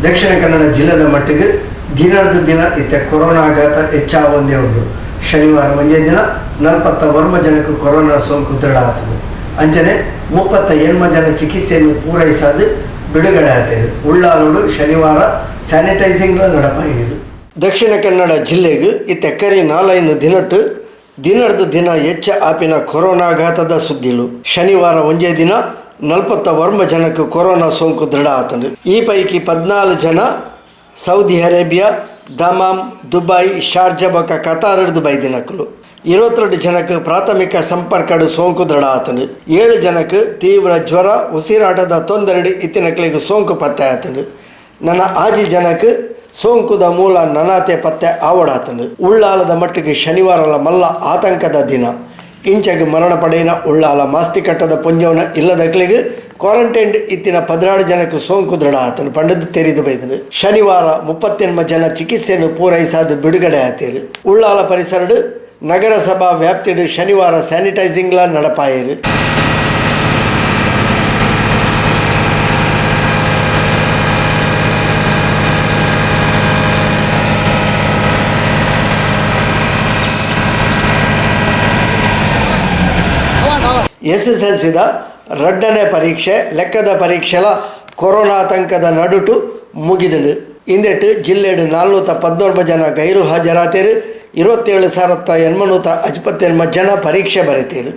ದಕ್ಷಿಣ ಕನ್ನಡ ಜಿಲ್ಲೆದ ಮಟ್ಟಿಗೆ ದಿನದ ದಿನ ಇತ್ತೆ ಕೊರೋನಾ ಆಘಾತ ಹೆಚ್ಚಾವಂದೇ ಉಂಟು. ಶನಿವಾರ ಒಂದೇ ದಿನ 40 ಜನಕ್ಕೆ ಕೊರೋನಾ ಸೋಂಕು ದೃಢ ಆತದೆ. ಅಂಚನೆ 38 ಜನ ಚಿಕಿತ್ಸೆಯನ್ನು ಪೂರೈಸದೆ ಬಿಡುಗಡೆ ಆತೇರು. ಉಳ್ಳಾಲೋಡು ಶನಿವಾರ ಸ್ಯಾನಿಟೈಸಿಂಗ್ ನಡಪಾಯಿರು. ದಕ್ಷಿಣ ಕನ್ನಡ ಜಿಲ್ಲೆಗೆ ಇತ್ತೆ ಕರಿ 4 ದಿನದ ದಿನ ಹೆಚ್ಚ ಆಪಿನ ಕೊರೋನಾಘಾತದ ಸುದ್ದಿಲು. ಶನಿವಾರ ಒಂದೇ ದಿನ 40 ಜನಕ್ಕೆ ಕೊರೋನಾ ಸೋಂಕು ದೃಢ ಆತಂಡು. ಈ ಪೈಕಿ 14 ಜನ Saudi Arabia, Dammam, Dubai, Sharjah ಬೊಕ್ಕ ಕತಾರ್ ದುಬೈ ದಿನಕ್ಕಲು. 22 ಜನಕ್ಕೆ ಪ್ರಾಥಮಿಕ ಸಂಪರ್ಕಡು ಸೋಂಕು ದೃಢ ಆತಂಡು. 7 ಜನಕ್ಕೆ ತೀವ್ರ ಜ್ವರ, ಉಸಿರಾಟದ ತೊಂದರೆ ಇತ್ತಿನಕ್ಲಿಗೆ ಸೋಂಕು ಪತ್ತೆ ಆತಂಡು. ನನ್ನ 5 ಜನಕ್ಕೆ ಸೋಂಕುದ ಮೂಲ ನನಾತೆ ಪತ್ತೆ ಆವಡಾತಂಡು. ಉಳ್ಳಾಲದ ಮಟ್ಟಿಗೆ ಶನಿವಾರಲ ಮಲ್ಲ ಆತಂಕದ ದಿನ. ಇಂಚಗೆ ಮರಣ ಪಡೆಯಿನ ಉಳ್ಳಾಲ ಮಾಸ್ತಿಕಟ್ಟದ ಪುಂಜವನ ಇಲ್ಲದಕ್ಲಿಗೆ ಕ್ವಾರಂಟೈನ್ ಇತ್ತಿನ 16 ಜನಕ್ಕೆ ಸೋಂಕು ದೃಢ ಆತನು ಪಂಡದ ತೆರೆದು ಬೈದನು. ಶನಿವಾರ 38 ಜನ ಚಿಕಿತ್ಸೆಯನ್ನು ಪೂರೈಸಾದ ಬಿಡುಗಡೆ ಆತೇರು. ಉಳ್ಳಾಲ ಪರಿಸರಡು ನಗರಸಭಾ ವ್ಯಾಪ್ತಿಡು ಶನಿವಾರ ಸ್ಯಾನಿಟೈಸಿಂಗ್ಲ ನಡಪಾಯರು. SSLCದ 2ನೇ ಪರೀಕ್ಷೆ ಲೆಕ್ಕದ ಪರೀಕ್ಷೆಲ ಕೊರೋನಾ ಆತಂಕದ ನಡುಟು ಮುಗಿದಳು. ಇಂದೆಟ್ಟು ಜಿಲ್ಲೆಡು 419 ಜನ ಗೈರು ಹಾಜರಾತೇರು. 27,858 ಜನ ಪರೀಕ್ಷೆ ಬರೆತೇರು.